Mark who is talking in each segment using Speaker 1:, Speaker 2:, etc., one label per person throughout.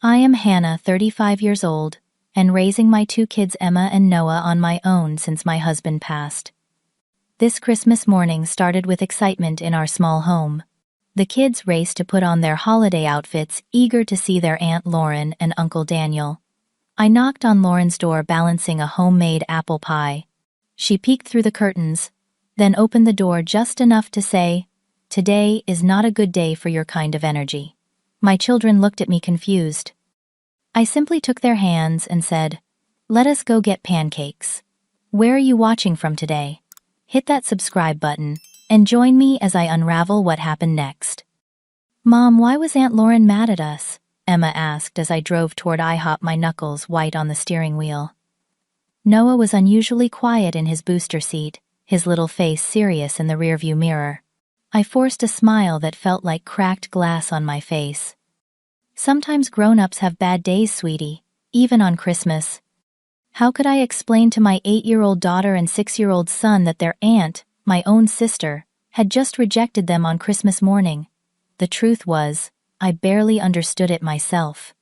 Speaker 1: I am Hannah, 35 years old, and raising my two kids Emma and Noah on my own since my husband passed. This Christmas morning started with excitement in our small home. The kids raced to put on their holiday outfits, eager to see their Aunt Lauren and Uncle Daniel. I knocked on Lauren's door balancing a homemade apple pie. She peeked through the curtains, then opened the door just enough to say, "Today is not a good day for your kind of energy." My children looked at me confused. I simply took their hands and said, "Let us go get pancakes. Where are you watching from today? Hit that subscribe button and join me as I unravel what happened next." "Mom, why was Aunt Lauren mad at us?" Emma asked as I drove toward IHOP, my knuckles white on the steering wheel. Noah was unusually quiet in his booster seat, his little face serious in the rearview mirror. I forced a smile that felt like cracked glass on my face. "Sometimes grown-ups have bad days, sweetie, even on Christmas." How could I explain to my 8-year-old daughter and 6-year-old son that their aunt, my own sister, had just rejected them on Christmas morning? The truth was, I barely understood it myself.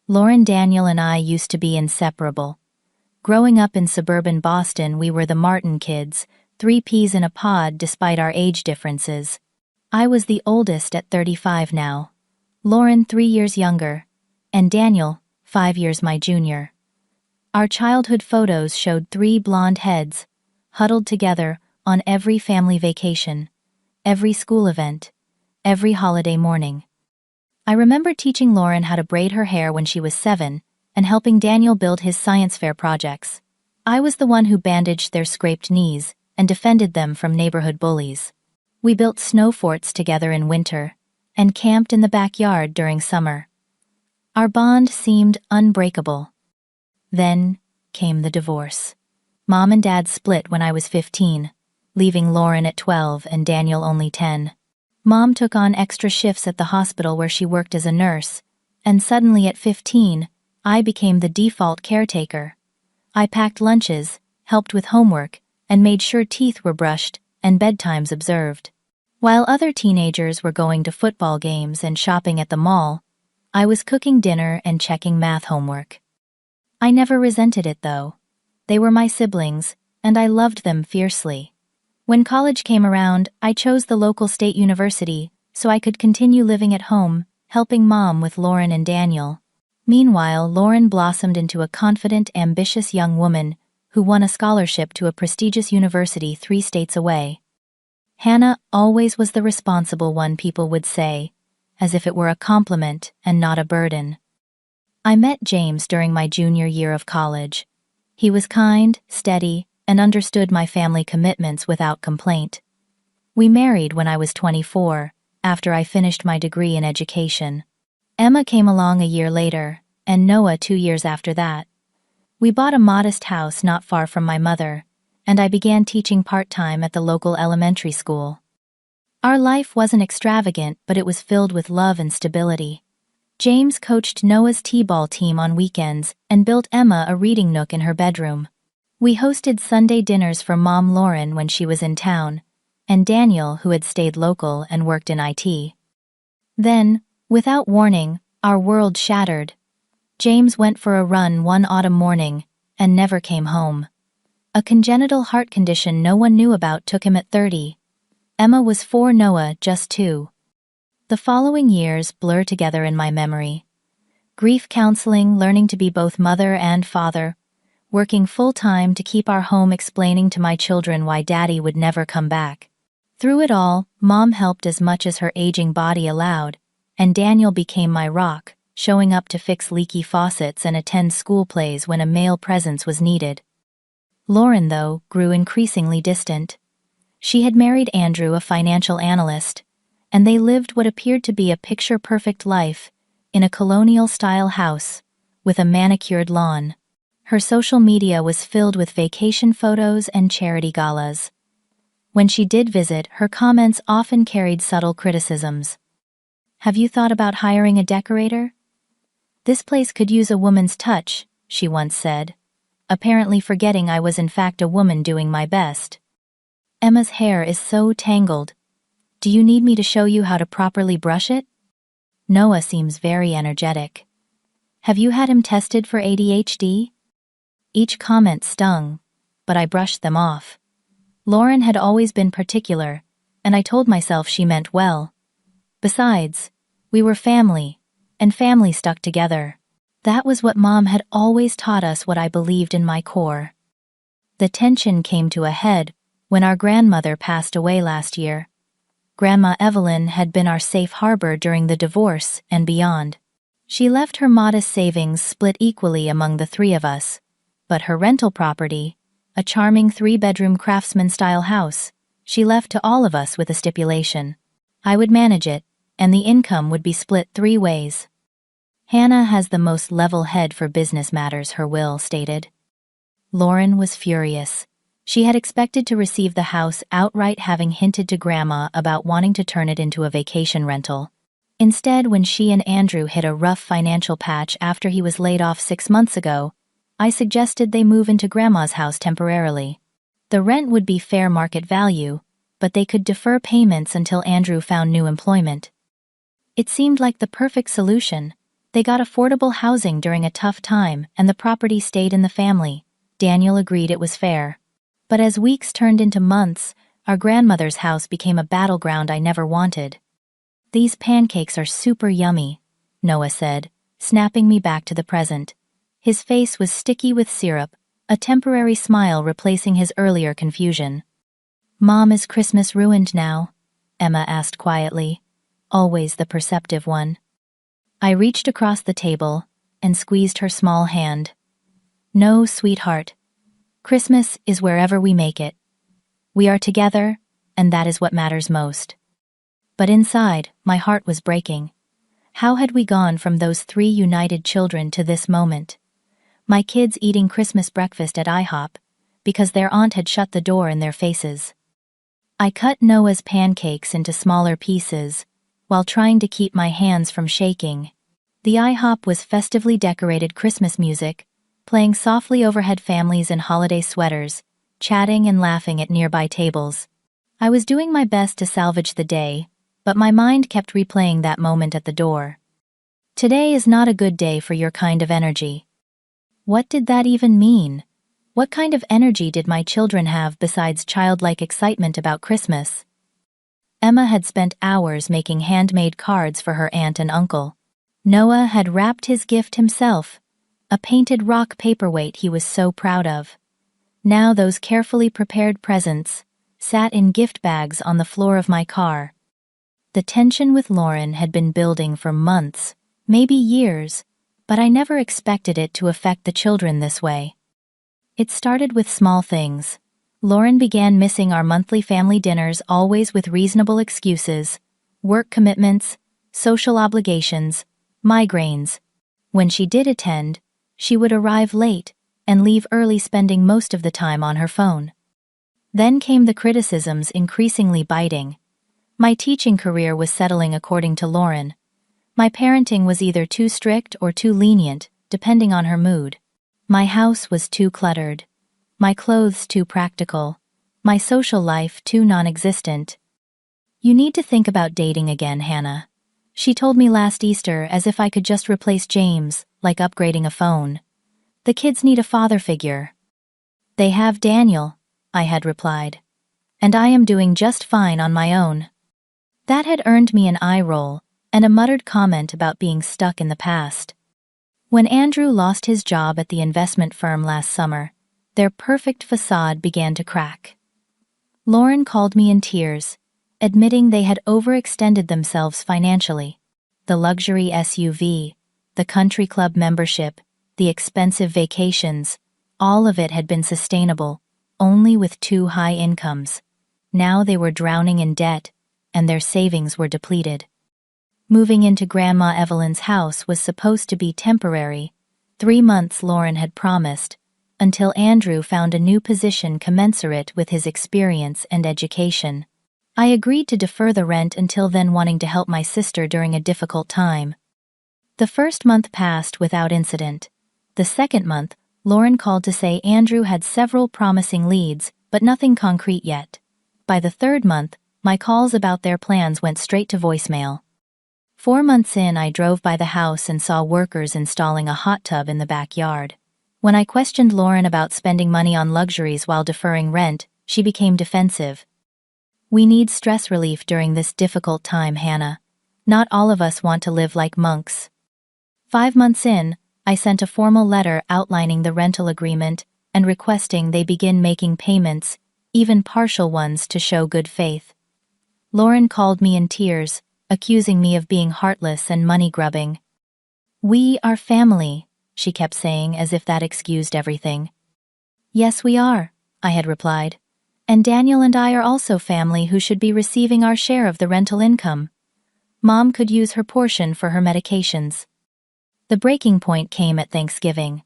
Speaker 1: Lauren, Daniel, and I used to be inseparable. Growing up in suburban Boston, we were the Martin kids, 3 peas in a pod despite our age differences. I was the oldest at 35 now. Lauren 3 years younger, and Daniel 5 years my junior. Our childhood photos showed 3 blonde heads, huddled together on every family vacation, every school event, every holiday morning. I remember teaching Lauren how to braid her hair when she was 7 and helping Daniel build his science fair projects. I was the one who bandaged their scraped knees and defended them from neighborhood bullies. We built snow forts together in winter and camped in the backyard during summer. Our bond seemed unbreakable. Then came the divorce. Mom and Dad split when I was 15, leaving Lauren at 12 and Daniel only 10. Mom took on extra shifts at the hospital where she worked as a nurse, and suddenly at 15, I became the default caretaker. I packed lunches, helped with homework, and made sure teeth were brushed and bedtimes observed. While other teenagers were going to football games and shopping at the mall, I was cooking dinner and checking math homework. I never resented it though. They were my siblings, and I loved them fiercely. When college came around, I chose the local state university so I could continue living at home, helping Mom with Lauren and Daniel. Meanwhile, Lauren blossomed into a confident, ambitious young woman who won a scholarship to a prestigious university 3 states away. Hannah always was the responsible one, people would say, as if it were a compliment and not a burden. I met James during my junior year of college. He was kind, steady, and understood my family commitments without complaint. We married when I was 24, after I finished my degree in education. Emma came along a year later, and Noah 2 years after that. We bought a modest house not far from my mother, and I began teaching part-time at the local elementary school. Our life wasn't extravagant, but it was filled with love and stability. James coached Noah's t-ball team on weekends and built Emma a reading nook in her bedroom. We hosted Sunday dinners for Mom Lauren when she was in town, and Daniel, who had stayed local and worked in IT. Then, without warning, our world shattered. James went for a run one autumn morning and never came home. A congenital heart condition no one knew about took him at 30. Emma was 4, Noah just 2. The following years blur together in my memory. Grief counseling, learning to be both mother and father, working full-time to keep our home, explaining to my children why Daddy would never come back. Through it all, Mom helped as much as her aging body allowed, and Daniel became my rock, showing up to fix leaky faucets and attend school plays when a male presence was needed. Lauren, though, grew increasingly distant. She had married Andrew, a financial analyst, and they lived what appeared to be a picture-perfect life in a colonial-style house with a manicured lawn. Her social media was filled with vacation photos and charity galas. When she did visit, her comments often carried subtle criticisms. "Have you thought about hiring a decorator? This place could use a woman's touch," she once said, apparently forgetting I was in fact a woman doing my best. "Emma's hair is so tangled. Do you need me to show you how to properly brush it?" Noah seems very energetic. Have you had him tested for ADHD? Each comment stung, but I brushed them off. Lauren had always been particular, and I told myself she meant well. Besides, we were family, and family stuck together. That was what Mom had always taught us, what I believed in my core. The tension came to a head when our grandmother passed away last year. Grandma Evelyn had been our safe harbor during the divorce and beyond. She left her modest savings split equally among the three of us, but her rental property, a charming 3-bedroom craftsman-style house, she left to all of us with a stipulation. I would manage it, and the income would be split 3 ways. Hannah has the most level head for business matters, her will stated. Lauren was furious. She had expected to receive the house outright, having hinted to Grandma about wanting to turn it into a vacation rental. Instead, when she and Andrew hit a rough financial patch after he was laid off 6 months ago, I suggested they move into Grandma's house temporarily. The rent would be fair market value, but they could defer payments until Andrew found new employment. It seemed like the perfect solution. They got affordable housing during a tough time, and the property stayed in the family. Daniel agreed it was fair. But as weeks turned into months, our grandmother's house became a battleground I never wanted. "These pancakes are super yummy," Noah said, snapping me back to the present. His face was sticky with syrup, a temporary smile replacing his earlier confusion. "Mom, is Christmas ruined now?" Emma asked quietly, always the perceptive one. I reached across the table and squeezed her small hand. "No, sweetheart. Christmas is wherever we make it. We are together, and that is what matters most." But inside, my heart was breaking. How had we gone from those 3 united children to this moment? My kids eating Christmas breakfast at IHOP because their aunt had shut the door in their faces. I cut Noah's pancakes into smaller pieces while trying to keep my hands from shaking. The IHOP was festively decorated, Christmas music playing softly overhead, families in holiday sweaters, chatting and laughing at nearby tables. I was doing my best to salvage the day, but my mind kept replaying that moment at the door. "Today is not a good day for your kind of energy." What did that even mean? What kind of energy did my children have besides childlike excitement about Christmas? Emma had spent hours making handmade cards for her aunt and uncle. Noah had wrapped his gift himself, a painted rock paperweight he was so proud of. Now those carefully prepared presents sat in gift bags on the floor of my car. The tension with Lauren had been building for months, maybe years, but I never expected it to affect the children this way. It started with small things. Lauren began missing our monthly family dinners, always with reasonable excuses: work commitments, social obligations, migraines. When she did attend, she would arrive late and leave early, spending most of the time on her phone. Then came the criticisms, increasingly biting. My teaching career was settling, according to Lauren. My parenting was either too strict or too lenient, depending on her mood. My house was too cluttered. My clothes too practical. My social life too non-existent. "You need to think about dating again, Hannah," she told me last Easter, as if I could just replace James, like upgrading a phone. "The kids need a father figure." "They have Daniel," I had replied. "And I am doing just fine on my own." That had earned me an eye roll and a muttered comment about being stuck in the past. When Andrew lost his job at the investment firm last summer, their perfect facade began to crack. Lauren called me in tears, admitting they had overextended themselves financially. The luxury SUV, the country club membership, the expensive vacations, all of it had been sustainable, only with too high incomes. Now they were drowning in debt, and their savings were depleted. Moving into Grandma Evelyn's house was supposed to be temporary. 3 months, Lauren had promised, until Andrew found a new position commensurate with his experience and education. I agreed to defer the rent until then, wanting to help my sister during a difficult time. The first month passed without incident. The second month, Lauren called to say Andrew had several promising leads, but nothing concrete yet. By the third month, my calls about their plans went straight to voicemail. 4 months in, I drove by the house and saw workers installing a hot tub in the backyard. When I questioned Lauren about spending money on luxuries while deferring rent, she became defensive. We need stress relief during this difficult time, Hannah. Not all of us want to live like monks. 5 months in, I sent a formal letter outlining the rental agreement and requesting they begin making payments, even partial ones, to show good faith. Lauren called me in tears, accusing me of being heartless and money-grubbing. "We are family," she kept saying, as if that excused everything. "Yes, we are," I had replied. "And Daniel and I are also family who should be receiving our share of the rental income. Mom could use her portion for her medications." The breaking point came at Thanksgiving.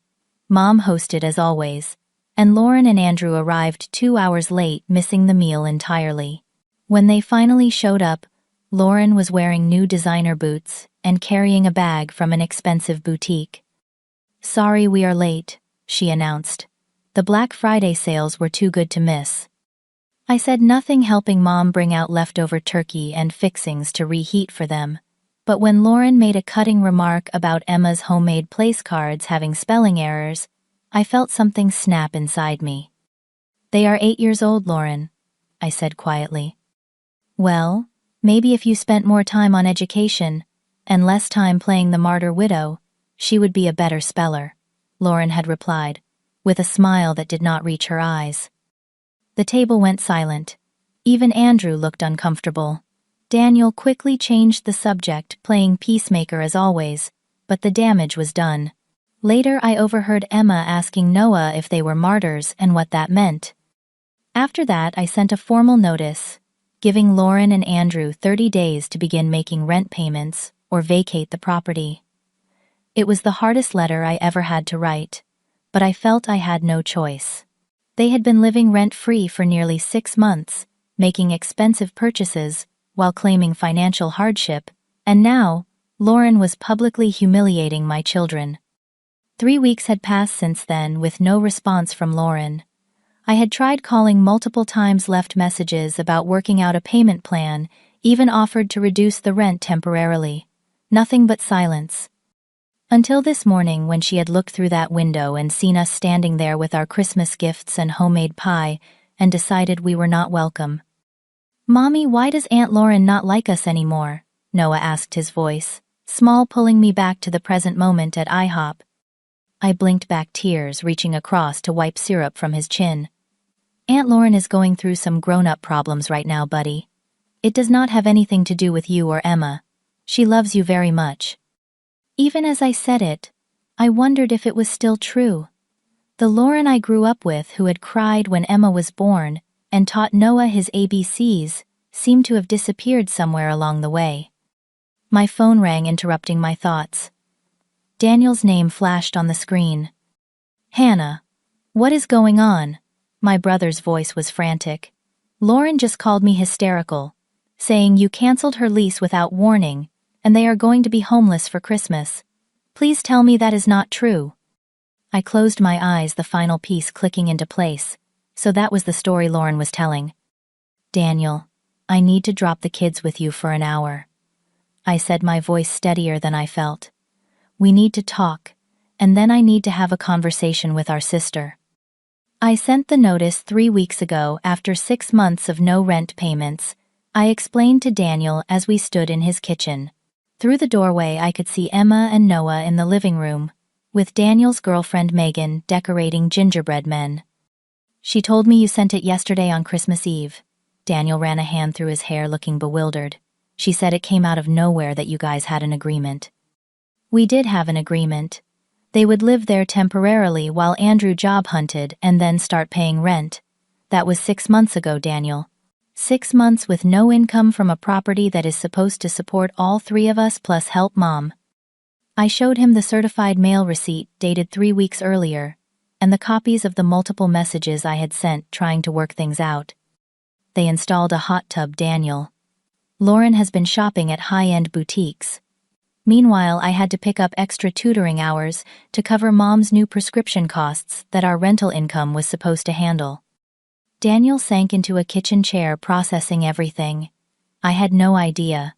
Speaker 1: Mom hosted as always, and Lauren and Andrew arrived 2 hours late, missing the meal entirely. When they finally showed up, Lauren was wearing new designer boots and carrying a bag from an expensive boutique. "Sorry we are late," she announced. "The Black Friday sales were too good to miss." I said nothing, helping Mom bring out leftover turkey and fixings to reheat for them. But when Lauren made a cutting remark about Emma's homemade place cards having spelling errors, I felt something snap inside me. "They are 8 years old, Lauren," I said quietly. "Well, maybe if you spent more time on education and less time playing the martyr widow, she would be a better speller," Lauren had replied, with a smile that did not reach her eyes. The table went silent. Even Andrew looked uncomfortable. Daniel quickly changed the subject, playing peacemaker as always, but the damage was done. Later, I overheard Emma asking Noah if they were martyrs and what that meant. After that, I sent a formal notice, giving Lauren and Andrew 30 days to begin making rent payments or vacate the property. It was the hardest letter I ever had to write, but I felt I had no choice. They had been living rent-free for nearly 6 months, making expensive purchases while claiming financial hardship, and now, Lauren was publicly humiliating my children. 3 weeks had passed since then, with no response from Lauren. I had tried calling multiple times, left messages about working out a payment plan, even offered to reduce the rent temporarily. Nothing but silence. Until this morning, when she had looked through that window and seen us standing there with our Christmas gifts and homemade pie, and decided we were not welcome. "Mommy, why does Aunt Lauren not like us anymore?" Noah asked, his voice small, pulling me back to the present moment at IHOP. I blinked back, tears reaching across to wipe syrup from his chin. "Aunt Lauren is going through some grown-up problems right now, buddy. It does not have anything to do with you or Emma. She loves you very much." Even as I said it, I wondered if it was still true. The Lauren I grew up with, who had cried when Emma was born and taught Noah his ABCs, seemed to have disappeared somewhere along the way. My phone rang, interrupting my thoughts. Daniel's name flashed on the screen. "Hannah, what is going on?" My brother's voice was frantic. "Lauren just called me hysterical, saying you canceled her lease without warning, and they are going to be homeless for Christmas. Please tell me that is not true." I closed my eyes, the final piece clicking into place. So that was the story Lauren was telling. "Daniel, I need to drop the kids with you for an hour," I said, my voice steadier than I felt. "We need to talk, and then I need to have a conversation with our sister." I sent the notice 3 weeks ago after 6 months of no rent payments. I explained to Daniel as we stood in his kitchen. Through the doorway, I could see Emma and Noah in the living room, with Daniel's girlfriend Megan decorating gingerbread men. "She told me you sent it yesterday on Christmas Eve." Daniel ran a hand through his hair, looking bewildered. "She said it came out of nowhere that you guys had an agreement." "We did have an agreement. They would live there temporarily while Andrew job hunted and then start paying rent. That was 6 months ago, Daniel. 6 months with no income from a property that is supposed to support all 3 of us plus help Mom." I showed him the certified mail receipt dated 3 weeks earlier, and the copies of the multiple messages I had sent trying to work things out. "They installed a hot tub, Daniel. Lauren has been shopping at high-end boutiques. Meanwhile, I had to pick up extra tutoring hours to cover Mom's new prescription costs that our rental income was supposed to handle." Daniel sank into a kitchen chair, processing everything. "I had no idea.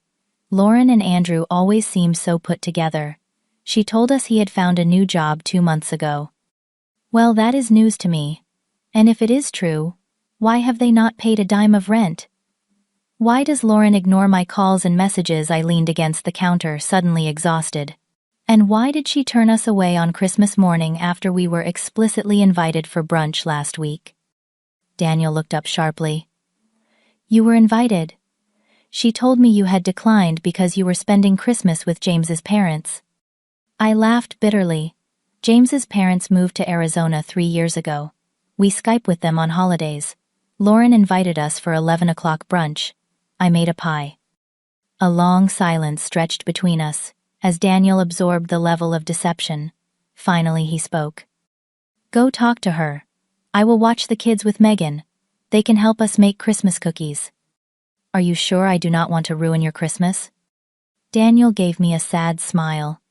Speaker 1: Lauren and Andrew always seemed so put together. She told us he had found a new job 2 months ago. Well, that is news to me. And if it is true, why have they not paid a dime of rent? Why does Lauren ignore my calls and messages? I leaned against the counter, suddenly exhausted. And why did she turn us away on Christmas morning after we were explicitly invited for brunch last week? Daniel looked up sharply. You were invited. She told me you had declined because you were spending Christmas with James's parents. I laughed bitterly. James's parents moved to Arizona 3 years ago. We Skype with them on holidays. Lauren invited us for 11 o'clock brunch. I made a pie. A long silence stretched between us, as Daniel absorbed the level of deception. Finally he spoke. Go talk to her. I will watch the kids with Megan. They can help us make Christmas cookies. Are you sure I do not want to ruin your Christmas? Daniel gave me a sad smile.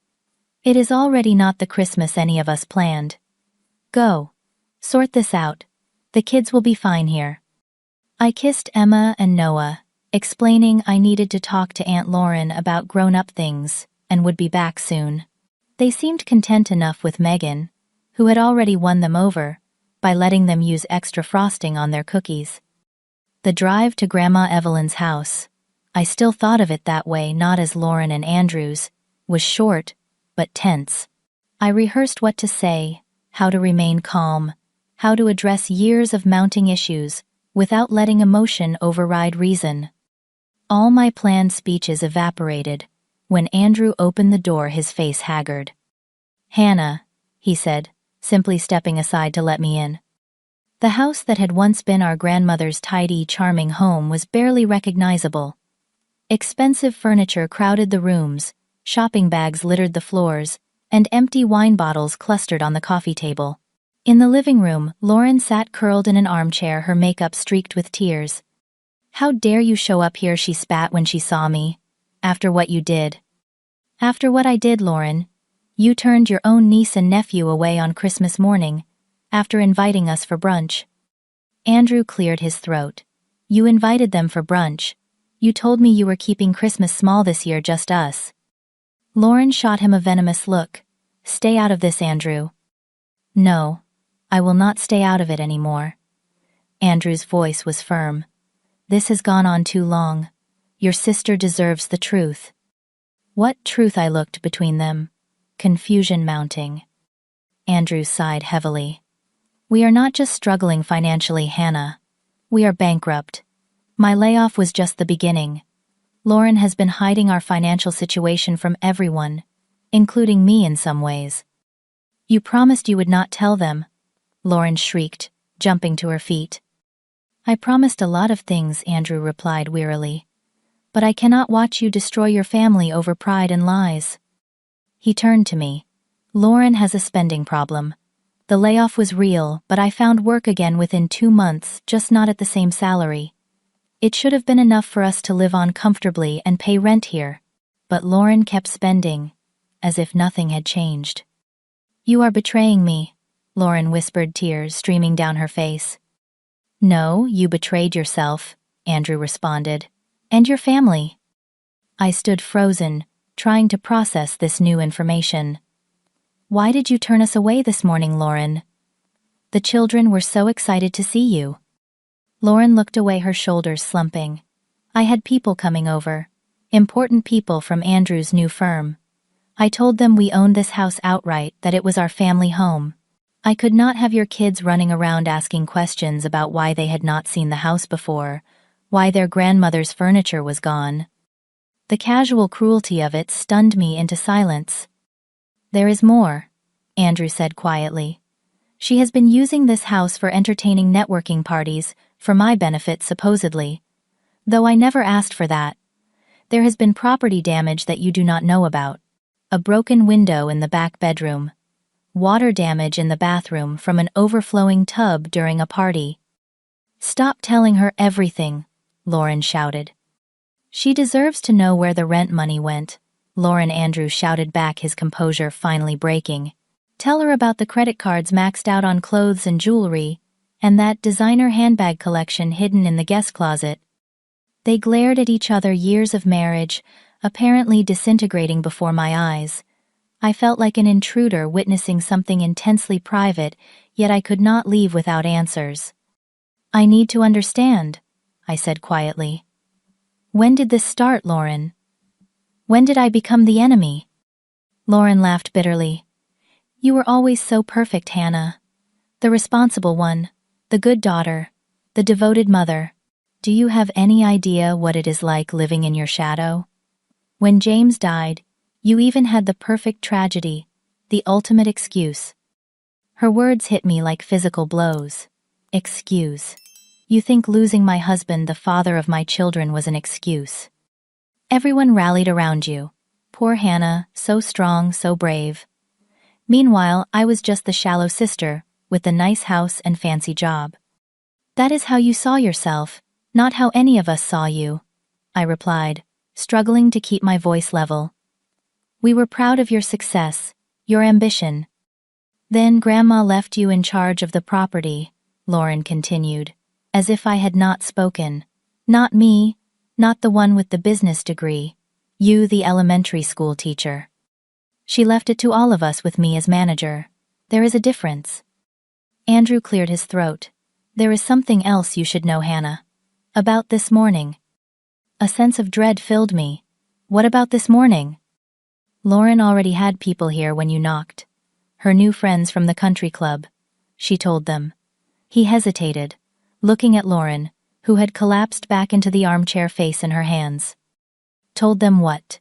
Speaker 1: It is already not the Christmas any of us planned. Go. Sort this out. The kids will be fine here. I kissed Emma and Noah, explaining I needed to talk to Aunt Lauren about grown-up things, and would be back soon. They seemed content enough with Megan, who had already won them over, by letting them use extra frosting on their cookies. The drive to Grandma Evelyn's house, I still thought of it that way, not as Lauren and Andrew's, was short, but tense. I rehearsed what to say, how to remain calm, how to address years of mounting issues, without letting emotion override reason. All my planned speeches evaporated when Andrew opened the door, his face haggard. Hannah, he said, simply stepping aside to let me in. The house that had once been our grandmother's tidy, charming home was barely recognizable. Expensive furniture crowded the rooms, shopping bags littered the floors, and empty wine bottles clustered on the coffee table. In the living room, Lauren sat curled in an armchair, her makeup streaked with tears. How dare you show up here, she spat when she saw me. After what you did. After what I did, Lauren. You turned your own niece and nephew away on Christmas morning, after inviting us for brunch. Andrew cleared his throat. You invited them for brunch. You told me you were keeping Christmas small this year, just us. Lauren shot him a venomous look. Stay out of this, Andrew. No, I will not stay out of it anymore. Andrew's voice was firm. This has gone on too long. Your sister deserves the truth. What truth? I looked between them, confusion mounting. Andrew sighed heavily. We are not just struggling financially, Hannah. We are bankrupt. My layoff was just the beginning. Lauren has been hiding our financial situation from everyone, including me in some ways. You promised you would not tell them, Lauren shrieked, jumping to her feet. I promised a lot of things, Andrew replied wearily. But I cannot watch you destroy your family over pride and lies. He turned to me. Lauren has a spending problem. The layoff was real, but I found work again within 2 months, just not at the same salary. It should have been enough for us to live on comfortably and pay rent here. But Lauren kept spending, as if nothing had changed. You are betraying me, Lauren whispered, tears streaming down her face. No, you betrayed yourself, Andrew responded. And your family. I stood frozen, trying to process this new information. Why did you turn us away this morning, Lauren? The children were so excited to see you. Lauren looked away, her shoulders slumping. I had people coming over. Important people from Andrew's new firm. I told them we owned this house outright, that it was our family home. I could not have your kids running around asking questions about why they had not seen the house before, why their grandmother's furniture was gone. The casual cruelty of it stunned me into silence. There is more, Andrew said quietly. She has been using this house for entertaining networking parties, for my benefit supposedly. Though I never asked for that. There has been property damage that you do not know about. A broken window in the back bedroom. Water damage in the bathroom from an overflowing tub during a party. Stop telling her everything, Lauren shouted. She deserves to know where the rent money went, Lauren. Andrew shouted back, his composure finally breaking. Tell her about the credit cards maxed out on clothes and jewelry, and that designer handbag collection hidden in the guest closet. They glared at each other. Years of marriage, apparently disintegrating before my eyes. I felt like an intruder witnessing something intensely private, yet I could not leave without answers. "I need to understand," I said quietly. "When did this start, Lauren? When did I become the enemy?" Lauren laughed bitterly. "You were always so perfect, Hannah. The responsible one, the good daughter, the devoted mother. Do you have any idea what it is like living in your shadow? When James died, you even had the perfect tragedy, the ultimate excuse." Her words hit me like physical blows. Excuse. You think losing my husband, the father of my children, was an excuse? Everyone rallied around you. Poor Hannah, so strong, so brave. Meanwhile, I was just the shallow sister, with the nice house and fancy job. "That is how you saw yourself, not how any of us saw you," I replied, struggling to keep my voice level. "We were proud of your success, your ambition." "Then Grandma left you in charge of the property," Lauren continued, as if I had not spoken. "Not me, not the one with the business degree. You, the elementary school teacher. She left it to all of us with me as manager. There is a difference." Andrew cleared his throat. "There is something else you should know, Hannah. About this morning." A sense of dread filled me. "What about this morning?" "Lauren already had people here when you knocked. Her new friends from the country club," she told them. He hesitated, looking at Lauren, who had collapsed back into the armchair, face in her hands. "Told them what?"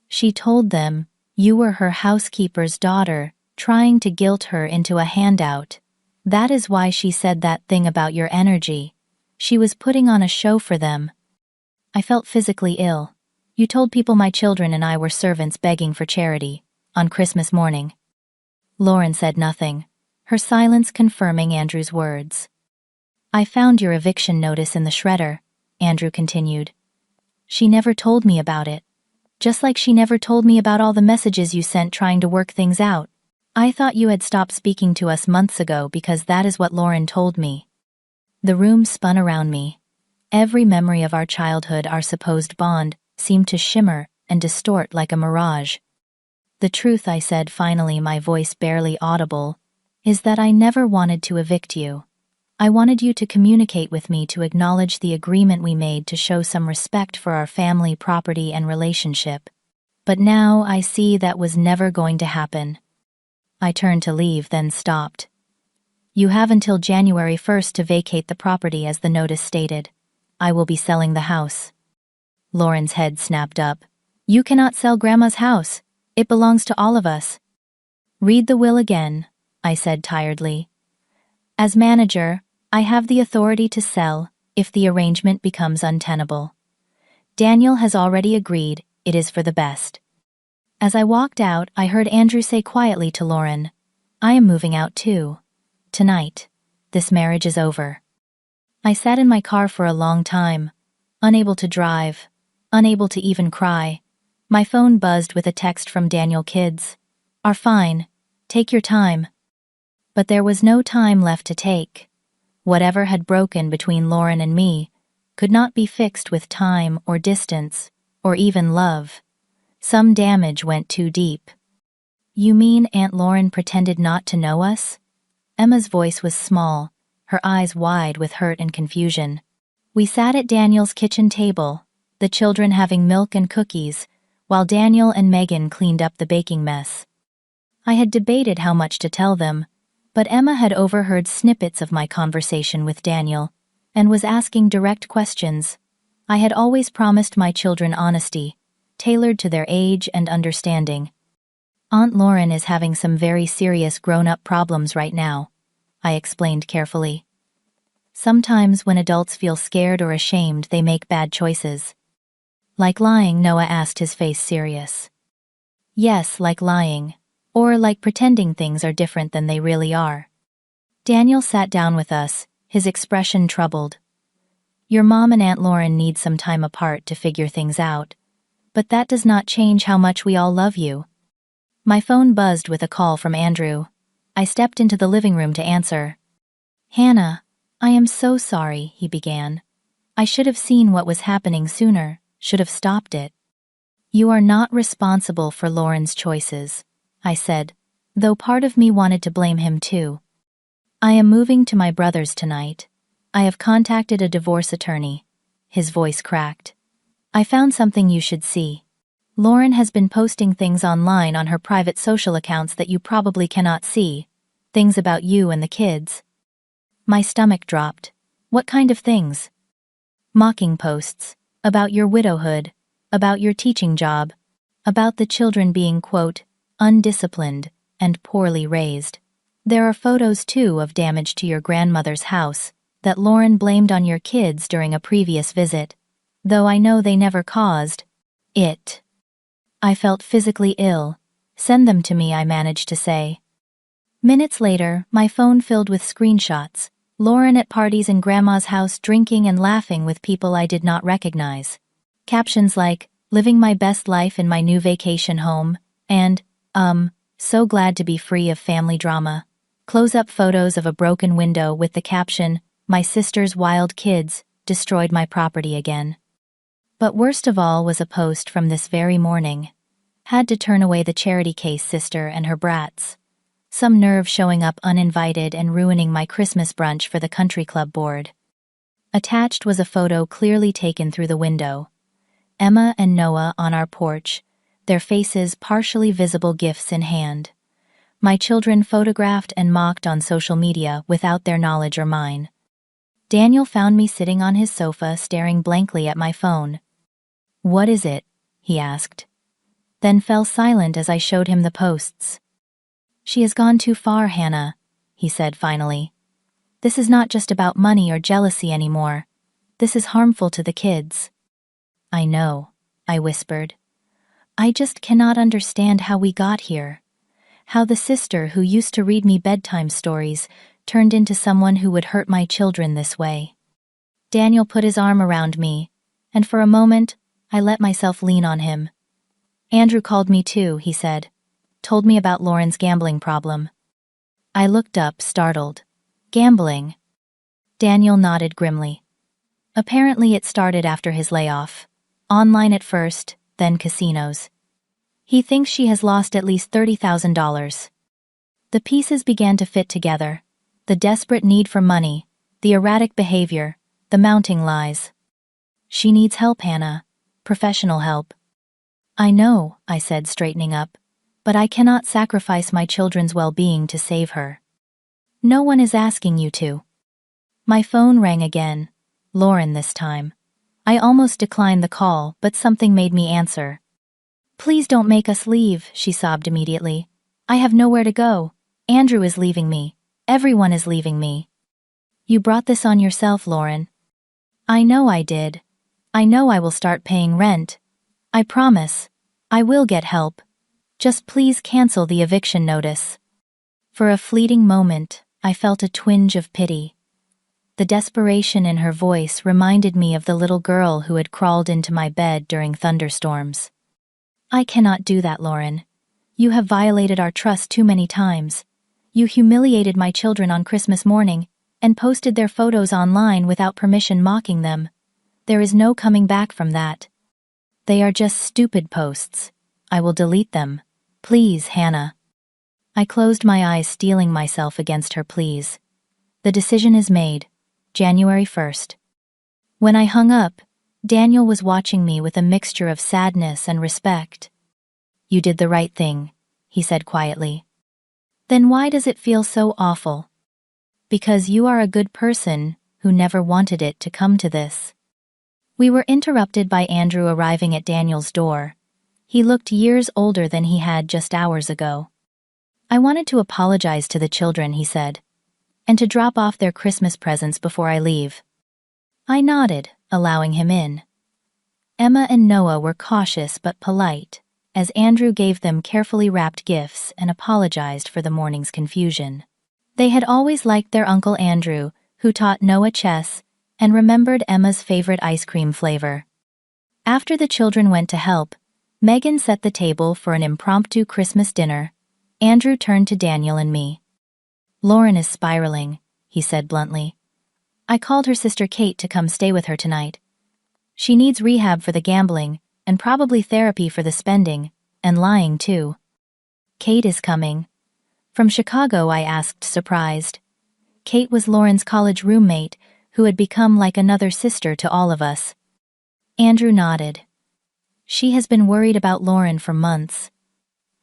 Speaker 1: "She told them you were her housekeeper's daughter, trying to guilt her into a handout. That is why she said that thing about your energy. She was putting on a show for them." I felt physically ill. "You told people my children and I were servants begging for charity, on Christmas morning." Lauren said nothing, her silence confirming Andrew's words. "I found your eviction notice in the shredder," Andrew continued. "She never told me about it. Just like she never told me about all the messages you sent trying to work things out. I thought you had stopped speaking to us months ago because that is what Lauren told me." The room spun around me. Every memory of our childhood, our supposed bond, seemed to shimmer and distort like a mirage. "The truth," I said finally, my voice barely audible, "is that I never wanted to evict you. I wanted you to communicate with me, to acknowledge the agreement we made, to show some respect for our family, property, and relationship. But now I see that was never going to happen." I turned to leave, then stopped. "You have until January 1st to vacate the property as the notice stated. I will be selling the house." Lauren's head snapped up. "You cannot sell Grandma's house. It belongs to all of us." "Read the will again," I said tiredly. "As manager, I have the authority to sell if the arrangement becomes untenable. Daniel has already agreed it is for the best." As I walked out, I heard Andrew say quietly to Lauren, "I am moving out too. Tonight. This marriage is over." I sat in my car for a long time, unable to drive, unable to even cry. My phone buzzed with a text from Daniel. "Kids are fine. Take your time." But there was no time left to take. Whatever had broken between Lauren and me could not be fixed with time or distance or even love. Some damage went too deep. "You mean Aunt Lauren pretended not to know us?" Emma's voice was small, her eyes wide with hurt and confusion. "We sat at Daniel's kitchen table, the children having milk and cookies, while Daniel and Megan cleaned up the baking mess. I had debated how much to tell them, but Emma had overheard snippets of my conversation with Daniel and was asking direct questions. I had always promised my children honesty, tailored to their age and understanding. "Aunt Lauren is having some very serious grown-up problems right now," I explained carefully. "Sometimes when adults feel scared or ashamed, they make bad choices." "Like lying?" Noah asked, his face serious. "Yes, like lying. Or like pretending things are different than they really are." Daniel sat down with us, his expression troubled. "Your mom and Aunt Lauren need some time apart to figure things out. But that does not change how much we all love you." My phone buzzed with a call from Andrew. I stepped into the living room to answer. "Hannah, I am so sorry," he began. "I should have seen what was happening sooner, should have stopped it." You are not responsible for Lauren's choices, I said, though part of me wanted to blame him too. I am moving to my brother's tonight. I have contacted a divorce attorney. His voice cracked. I found something you should see. Lauren has been posting things online on her private social accounts that you probably cannot see. Things about you and the kids. My stomach dropped. What kind of things? Mocking posts. About your widowhood. About your teaching job. About the children being, quote, undisciplined and poorly raised. There are photos, too, of damage to your grandmother's house that Lauren blamed on your kids during a previous visit, though I know they never caused it. I felt physically ill. Send them to me, I managed to say. Minutes later, my phone filled with screenshots. Lauren at parties in Grandma's house drinking and laughing with people I did not recognize. Captions like, living my best life in my new vacation home, and, so glad to be free of family drama. Close-up photos of a broken window with the caption, my sister's wild kids destroyed my property again. But worst of all was a post from this very morning. Had to turn away the charity case sister and her brats. Some nerve showing up uninvited and ruining my Christmas brunch for the country club board. Attached was a photo clearly taken through the window. Emma and Noah on our porch, their faces partially visible, gifts in hand. My children photographed and mocked on social media without their knowledge or mine. Daniel found me sitting on his sofa staring blankly at my phone. What is it? He asked. Then fell silent as I showed him the posts. She has gone too far, Hannah, he said finally. This is not just about money or jealousy anymore. This is harmful to the kids. I know, I whispered. I just cannot understand how we got here. How the sister who used to read me bedtime stories turned into someone who would hurt my children this way. Daniel put his arm around me, and for a moment, I let myself lean on him. Andrew called me too, he said. Told me about Lauren's gambling problem. I looked up, startled. Gambling? Daniel nodded grimly. Apparently it started after his layoff. Online at first, then casinos. He thinks she has lost at least $30,000. The pieces began to fit together. The desperate need for money, the erratic behavior, the mounting lies. She needs help, Hannah. Professional help. I know, I said, straightening up, but I cannot sacrifice my children's well-being to save her. No one is asking you to. My phone rang again. Lauren this time. I almost declined the call, but something made me answer. Please don't make us leave, she sobbed immediately. I have nowhere to go. Andrew is leaving me. Everyone is leaving me. You brought this on yourself, Lauren. I know I did. I know I will start paying rent. I promise. I will get help. Just please cancel the eviction notice. For a fleeting moment, I felt a twinge of pity. The desperation in her voice reminded me of the little girl who had crawled into my bed during thunderstorms. I cannot do that, Lauren. You have violated our trust too many times. You humiliated my children on Christmas morning and posted their photos online without permission, mocking them. There is no coming back from that. They are just stupid posts. I will delete them. Please, Hannah. I closed my eyes, steeling myself against her pleas. The decision is made. January 1st. When I hung up, Daniel was watching me with a mixture of sadness and respect. You did the right thing, he said quietly. Then why does it feel so awful? Because you are a good person who never wanted it to come to this. We were interrupted by Andrew arriving at Daniel's door. He looked years older than he had just hours ago. I wanted to apologize to the children, he said, and to drop off their Christmas presents before I leave. I nodded, allowing him in. Emma and Noah were cautious but polite, as Andrew gave them carefully wrapped gifts and apologized for the morning's confusion. They had always liked their Uncle Andrew, who taught Noah chess and remembered Emma's favorite ice cream flavor. After the children went to help, Megan set the table for an impromptu Christmas dinner. Andrew turned to Daniel and me. Lauren is spiraling, he said bluntly. I called her sister Kate to come stay with her tonight. She needs rehab for the gambling, and probably therapy for the spending, and lying too. Kate is coming. From Chicago, I asked, surprised. Kate was Lauren's college roommate, who had become like another sister to all of us. Andrew nodded. She has been worried about Lauren for months.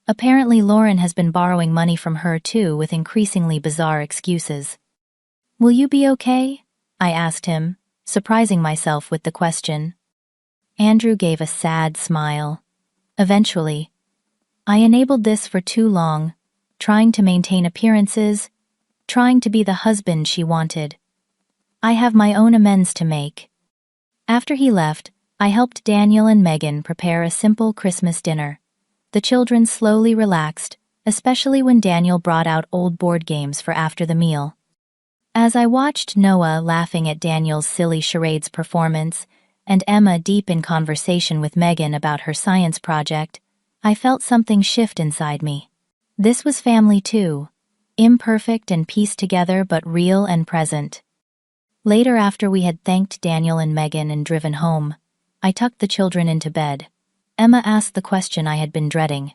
Speaker 1: Apparently Lauren has been borrowing money from her too, with increasingly bizarre excuses. Will you be okay? I asked him, surprising myself with the question. Andrew gave a sad smile. Eventually. I enabled this for too long, trying to maintain appearances, trying to be the husband she wanted. I have my own amends to make. After he left, I helped Daniel and Megan prepare a simple Christmas dinner. The children slowly relaxed, especially when Daniel brought out old board games for after the meal. As I watched Noah laughing at Daniel's silly charades performance, and Emma deep in conversation with Megan about her science project, I felt something shift inside me. This was family too, imperfect and pieced together but real and present. Later, after we had thanked Daniel and Megan and driven home, I tucked the children into bed. Emma asked the question I had been dreading.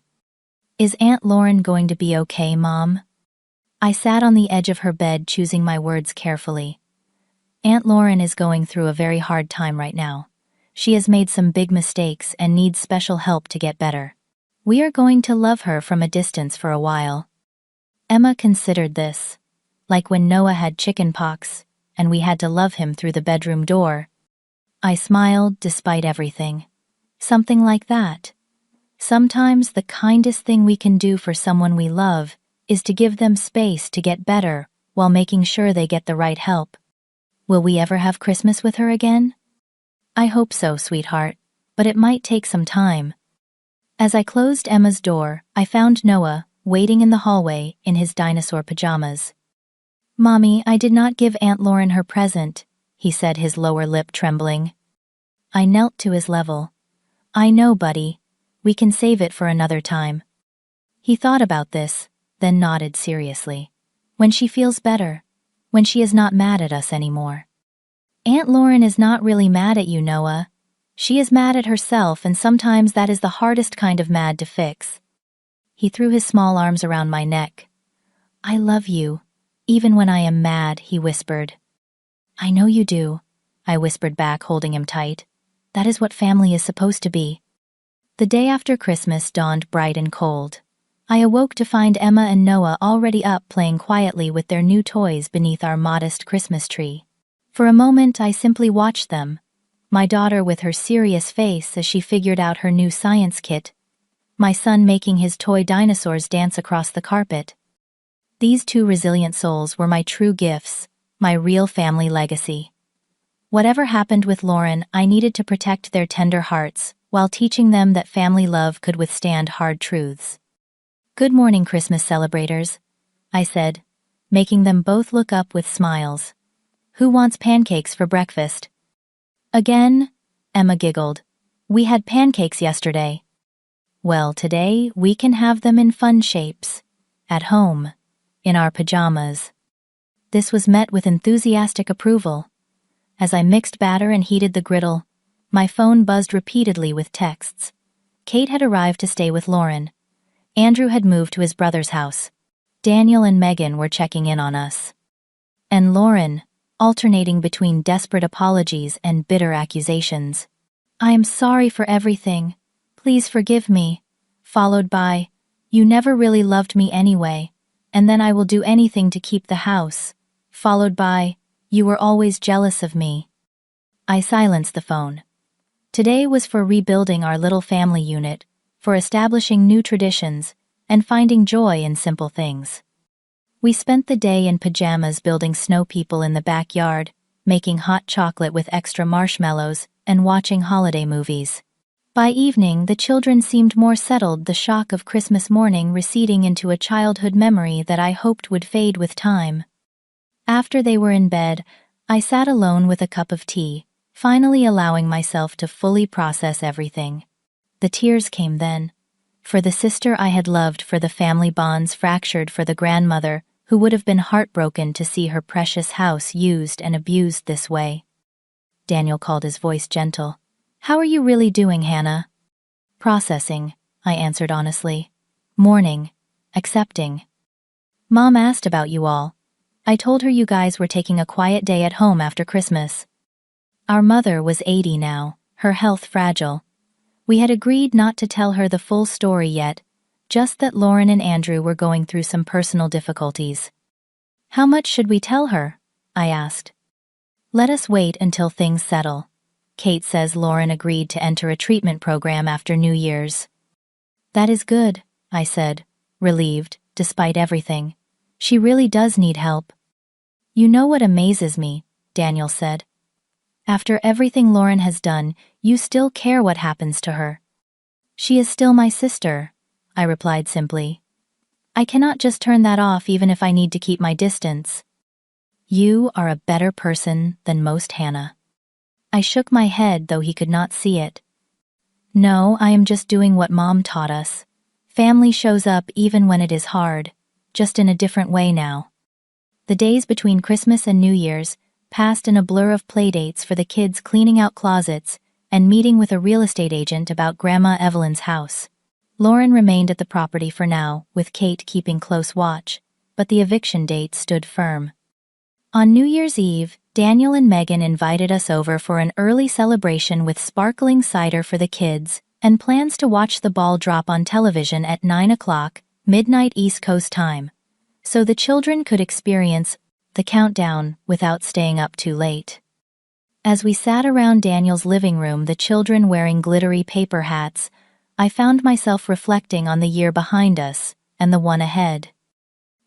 Speaker 1: Is Aunt Lauren going to be okay, Mom? I sat on the edge of her bed, choosing my words carefully. Aunt Lauren is going through a very hard time right now. She has made some big mistakes and needs special help to get better. We are going to love her from a distance for a while. Emma considered this. Like when Noah had chicken pox, and we had to love him through the bedroom door. I smiled despite everything. Something like that. Sometimes the kindest thing we can do for someone we love is to give them space to get better while making sure they get the right help. Will we ever have Christmas with her again? I hope so, sweetheart, but it might take some time. As I closed Emma's door, I found Noah waiting in the hallway in his dinosaur pajamas. Mommy, I did not give Aunt Lauren her present, he said, his lower lip trembling. I knelt to his level. I know, buddy. We can save it for another time. He thought about this, then nodded seriously. When she feels better. When she is not mad at us anymore. Aunt Lauren is not really mad at you, Noah. She is mad at herself, and sometimes that is the hardest kind of mad to fix. He threw his small arms around my neck. I love you. Even when I am mad, he whispered. I know you do, I whispered back, holding him tight. That is what family is supposed to be. The day after Christmas dawned bright and cold. I awoke to find Emma and Noah already up playing quietly with their new toys beneath our modest Christmas tree. For a moment I simply watched them, my daughter with her serious face as she figured out her new science kit, my son making his toy dinosaurs dance across the carpet. These two resilient souls were my true gifts, my real family legacy. Whatever happened with Lauren, I needed to protect their tender hearts, while teaching them that family love could withstand hard truths. Good morning, Christmas celebrators, I said, making them both look up with smiles. Who wants pancakes for breakfast? Again? Emma giggled. We had pancakes yesterday. Well, today we can have them in fun shapes. At home. In our pajamas. This was met with enthusiastic approval. As I mixed batter and heated the griddle, my phone buzzed repeatedly with texts. Kate had arrived to stay with Lauren. Andrew had moved to his brother's house. Daniel and Megan were checking in on us. And Lauren, alternating between desperate apologies and bitter accusations. I am sorry for everything. Please forgive me. Followed by, you never really loved me anyway. And then I will do anything to keep the house. Followed by, you were always jealous of me. I silenced the phone. Today was for rebuilding our little family unit, for establishing new traditions, and finding joy in simple things. We spent the day in pajamas building snow people in the backyard, making hot chocolate with extra marshmallows, and watching holiday movies. By evening, the children seemed more settled, the shock of Christmas morning receding into a childhood memory that I hoped would fade with time. After they were in bed, I sat alone with a cup of tea, finally allowing myself to fully process everything. The tears came then. For the sister I had loved, for the family bonds fractured, for the grandmother who would have been heartbroken to see her precious house used and abused this way. Daniel called, his voice gentle. How are you really doing, Hannah? Processing, I answered honestly. Mourning. Accepting. Mom asked about you all. I told her you guys were taking a quiet day at home after Christmas. Our mother was 80 now, her health fragile. We had agreed not to tell her the full story yet, just that Lauren and Andrew were going through some personal difficulties. How much should we tell her? I asked. Let us wait until things settle. Kate says Lauren agreed to enter a treatment program after New Year's. That is good, I said, relieved, despite everything. She really does need help. You know what amazes me, Daniel said. After everything Lauren has done, you still care what happens to her. She is still my sister, I replied simply. I cannot just turn that off even if I need to keep my distance. You are a better person than most, Hannah. I shook my head, though he could not see it. No, I am just doing what Mom taught us. Family shows up even when it is hard, just in a different way now. The days between Christmas and New Year's passed in a blur of playdates for the kids, cleaning out closets and meeting with a real estate agent about Grandma Evelyn's house. Lauren remained at the property for now, with Kate keeping close watch, but the eviction date stood firm. On New Year's Eve, Daniel and Megan invited us over for an early celebration with sparkling cider for the kids and plans to watch the ball drop on television at 9 o'clock, midnight East Coast time, so the children could experience the countdown without staying up too late. As we sat around Daniel's living room, the children wearing glittery paper hats, I found myself reflecting on the year behind us and the one ahead.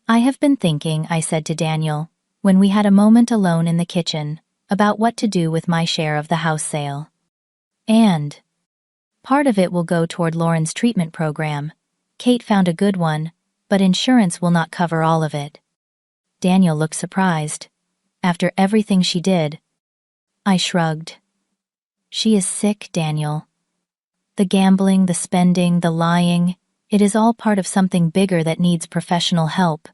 Speaker 1: I have been thinking, I said to Daniel, when we had a moment alone in the kitchen, about what to do with my share of the house sale. And part of it will go toward Lauren's treatment program. Kate found a good one, but insurance will not cover all of it. Daniel looked surprised. After everything she did. I shrugged. She is sick, Daniel. The gambling, the spending, the lying, it is all part of something bigger that needs professional help.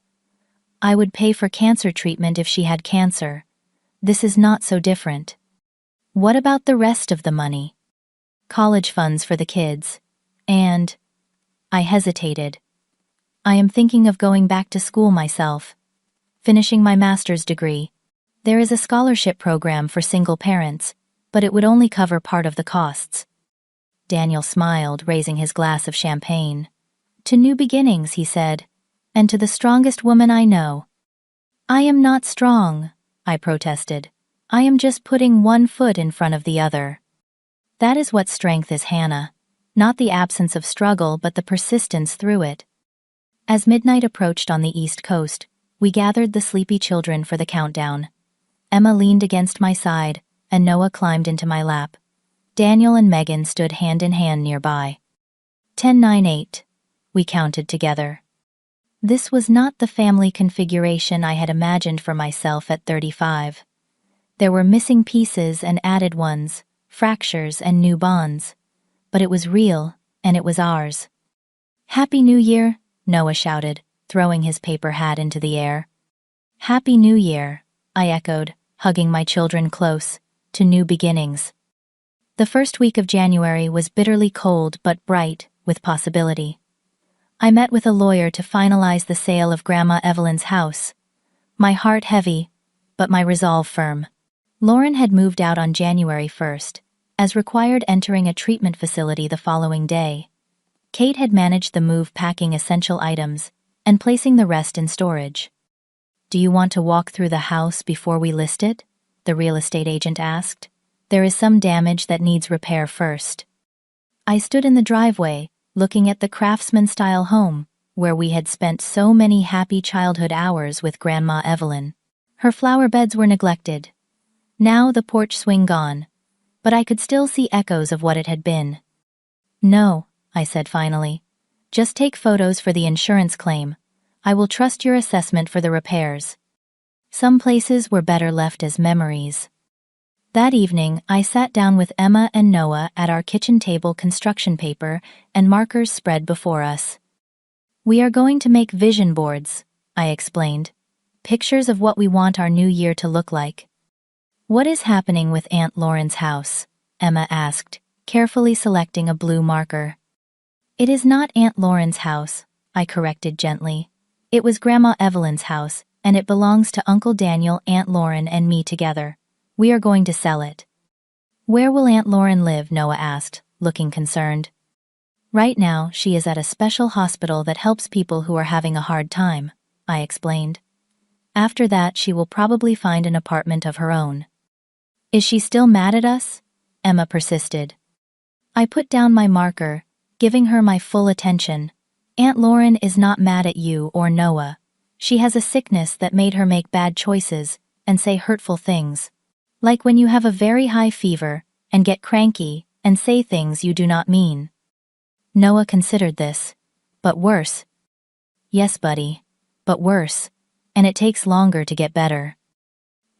Speaker 1: I would pay for cancer treatment if she had cancer. This is not so different. What about the rest of the money? College funds for the kids. And I hesitated. I am thinking of going back to school myself. Finishing my master's degree. There is a scholarship program for single parents, but it would only cover part of the costs. Daniel smiled, raising his glass of champagne. To new beginnings, he said, and to the strongest woman I know. I am not strong, I protested. I am just putting one foot in front of the other. That is what strength is, Hannah. Not the absence of struggle, but the persistence through it. As midnight approached on the East Coast, we gathered the sleepy children for the countdown. Emma leaned against my side, and Noah climbed into my lap. Daniel and Megan stood hand in hand nearby. 10, 9, 8. We counted together. This was not the family configuration I had imagined for myself at 35. There were missing pieces and added ones, fractures and new bonds. But it was real, and it was ours. Happy New Year, Noah shouted, throwing his paper hat into the air. Happy New Year, I echoed, hugging my children close, to new beginnings. The first week of January was bitterly cold but bright, with possibility. I met with a lawyer to finalize the sale of Grandma Evelyn's house. My heart heavy, but my resolve firm. Lauren had moved out on January 1st, as required, entering a treatment facility the following day. Kate had managed the move, packing essential items and placing the rest in storage. Do you want to walk through the house before we list it? The real estate agent asked. There is some damage that needs repair first. I stood in the driveway, looking at the craftsman-style home, where we had spent so many happy childhood hours with Grandma Evelyn. Her flower beds were neglected. Now the porch swing gone, but I could still see echoes of what it had been. No, I said finally. Just take photos for the insurance claim. I will trust your assessment for the repairs. Some places were better left as memories. That evening, I sat down with Emma and Noah at our kitchen table, construction paper and markers spread before us. We are going to make vision boards, I explained. Pictures of what we want our new year to look like. What is happening with Aunt Lauren's house? Emma asked, carefully selecting a blue marker. It is not Aunt Lauren's house, I corrected gently. It was Grandma Evelyn's house, and it belongs to Uncle Daniel, Aunt Lauren, and me together. We are going to sell it. Where will Aunt Lauren live? Noah asked, looking concerned. Right now, she is at a special hospital that helps people who are having a hard time, I explained. After that, she will probably find an apartment of her own. Is she still mad at us? Emma persisted. I put down my marker, giving her my full attention. Aunt Lauren is not mad at you or Noah. She has a sickness that made her make bad choices and say hurtful things. Like when you have a very high fever and get cranky and say things you do not mean. Noah considered this. But worse. Yes, buddy. But worse. And it takes longer to get better.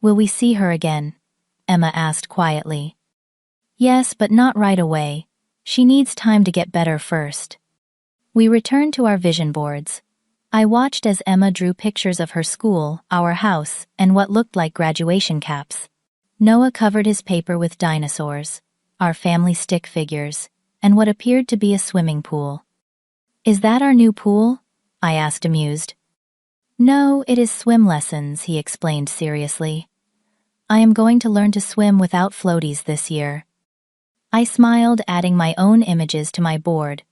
Speaker 1: Will we see her again? Emma asked quietly. Yes, but not right away. She needs time to get better first. We returned to our vision boards. I watched as Emma drew pictures of her school, our house, and what looked like graduation caps. Noah covered his paper with dinosaurs, our family stick figures, and what appeared to be a swimming pool. Is that our new pool? I asked, amused. No, it is swim lessons, he explained seriously. I am going to learn to swim without floaties this year. I smiled, adding my own images to my board,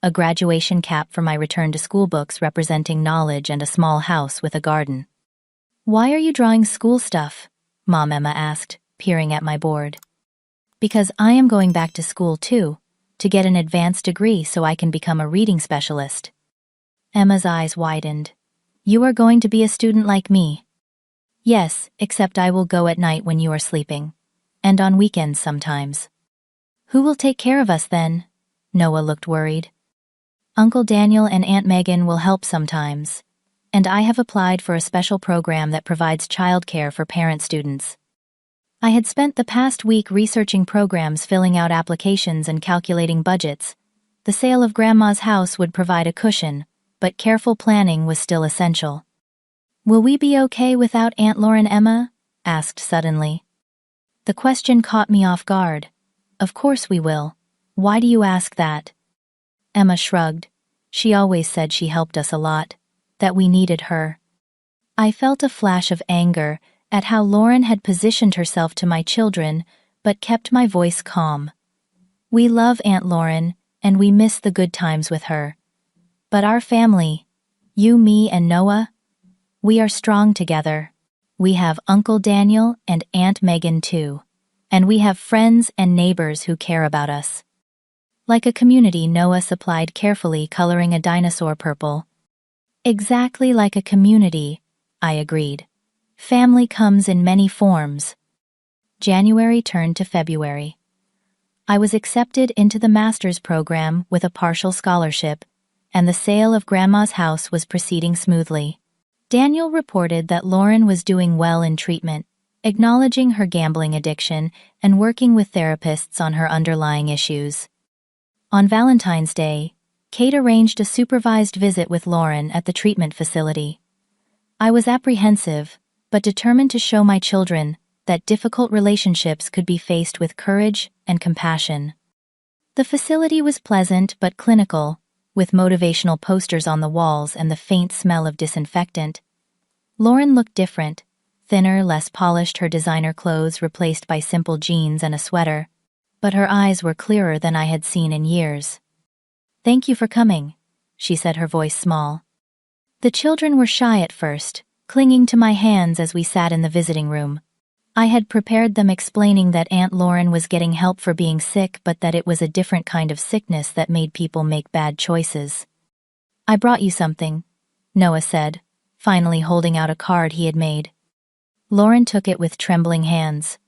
Speaker 1: a graduation cap for my return to school books representing knowledge and a small house with a garden. Why are you drawing school stuff? Mom, Emma asked, peering at my board. Because I am going back to school too, to get an advanced degree so I can become a reading specialist. Emma's eyes widened. You are going to be a student like me? Yes, except I will go at night when you are sleeping. And on weekends sometimes. Who will take care of us then? Noah looked worried. Uncle Daniel and Aunt Megan will help sometimes. And I have applied for a special program that provides childcare for parent students. I had spent the past week researching programs, filling out applications, and calculating budgets. The sale of Grandma's house would provide a cushion, but careful planning was still essential. Will we be okay without Aunt Lauren? Emma asked suddenly. The question caught me off guard. Of course we will. Why do you ask that? Emma shrugged. She always said she helped us a lot, that we needed her. I felt a flash of anger at how Lauren had positioned herself to my children, but kept my voice calm. We love Aunt Lauren, and we miss the good times with her. But our family, you, me, and Noah, we are strong together. We have Uncle Daniel and Aunt Megan too. And we have friends and neighbors who care about us. Like a community, Noah supplied, carefully coloring a dinosaur purple. Exactly like a community, I agreed. Family comes in many forms. January turned to February. I was accepted into the master's program with a partial scholarship, and the sale of Grandma's house was proceeding smoothly. Daniel reported that Lauren was doing well in treatment, acknowledging her gambling addiction and working with therapists on her underlying issues. On Valentine's Day, Kate arranged a supervised visit with Lauren at the treatment facility. I was apprehensive, but determined to show my children that difficult relationships could be faced with courage and compassion. The facility was pleasant but clinical, with motivational posters on the walls and the faint smell of disinfectant. Lauren looked different. Thinner, less polished, her designer clothes replaced by simple jeans and a sweater, but her eyes were clearer than I had seen in years. Thank you for coming, she said, her voice small. The children were shy at first, clinging to my hands as we sat in the visiting room. I had prepared them, explaining that Aunt Lauren was getting help for being sick, but that it was a different kind of sickness that made people make bad choices. I brought you something, Noah said, finally holding out a card he had made. Lauren took it with trembling hands.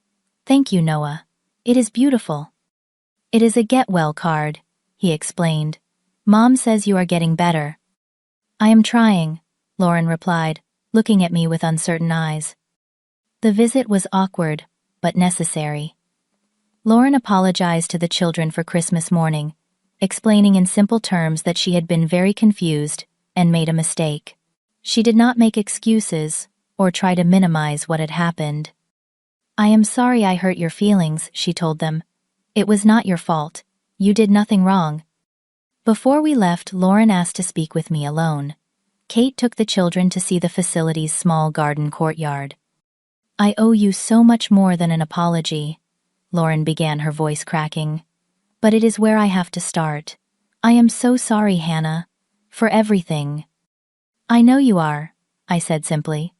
Speaker 1: Thank you, Noah. It is beautiful. It is a get well card, he explained. Mom says you are getting better. I am trying, Lauren replied, looking at me with uncertain eyes. The visit was awkward, but necessary. Lauren apologized to the children for Christmas morning, explaining in simple terms that she had been very confused and made a mistake. She did not make excuses or try to minimize what had happened. I am sorry I hurt your feelings, she told them. It was not your fault. You did nothing wrong. Before we left, Lauren asked to speak with me alone. Kate took the children to see the facility's small garden courtyard. "I owe you so much more than an apology," Lauren began, her voice cracking. "But it is where I have to start. I am so sorry, Hannah. For everything." "I know you are," I said simply.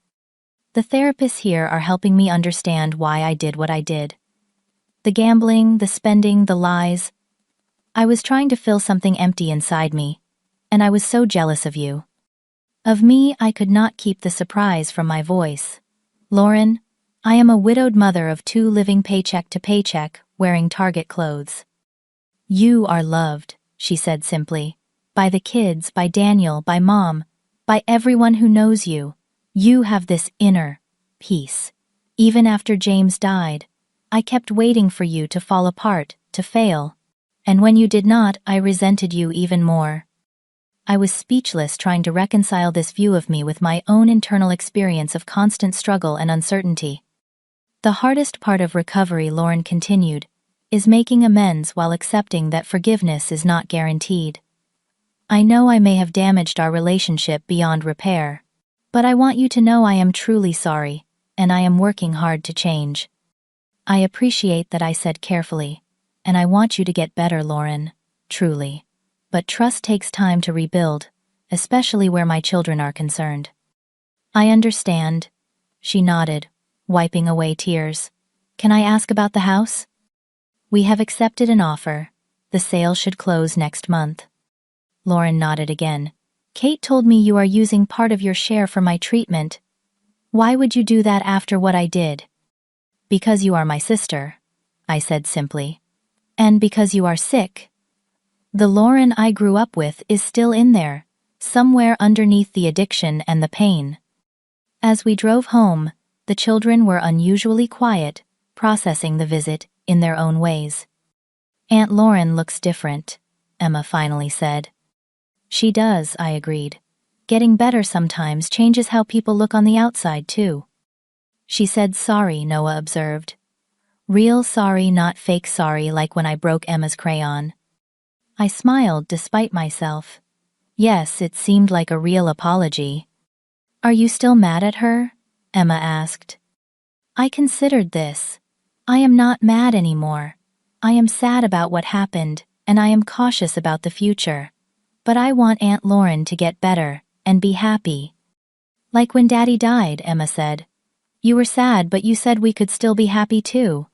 Speaker 1: "The therapists here are helping me understand why I did what I did. The gambling, the spending, the lies. I was trying to fill something empty inside me, and I was so jealous of you." Of me, I could not keep the surprise from my voice. "Lauren, I am a widowed mother of 2 living paycheck to paycheck, wearing Target clothes." "You are loved," she said simply. "By the kids, by Daniel, by Mom, by everyone who knows you. You have this inner peace. Even after James died, I kept waiting for you to fall apart, to fail. And when you did not, I resented you even more." I was speechless, trying to reconcile this view of me with my own internal experience of constant struggle and uncertainty. "The hardest part of recovery," Lauren continued, "is making amends while accepting that forgiveness is not guaranteed. I know I may have damaged our relationship beyond repair, but I want you to know I am truly sorry, and I am working hard to change. I appreciate that," I said carefully, "and I want you to get better, Lauren, truly. But trust takes time to rebuild, especially where my children are concerned." "I understand," she nodded, wiping away tears. "Can I ask about the house?" "We have accepted an offer. The sale should close next month." Lauren nodded again. "Kate told me you are using part of your share for my treatment. Why would you do that after what I did?" "Because you are my sister," I said simply. "And because you are sick. The Lauren I grew up with is still in there, somewhere underneath the addiction and the pain." As we drove home, the children were unusually quiet, processing the visit in their own ways. "Aunt Lauren looks different," Emma finally said. "She does," I agreed. "Getting better sometimes changes how people look on the outside, too." "She said sorry," Noah observed. "Real sorry, not fake sorry like when I broke Emma's crayon." I smiled despite myself. Yes, it seemed like a real apology. "Are you still mad at her?" Emma asked. I considered this. I am not mad anymore. I am sad about what happened, and I am cautious about the future. But I want Aunt Lauren to get better and be happy. "Like when Daddy died," Emma said. "You were sad, but you said we could still be happy too."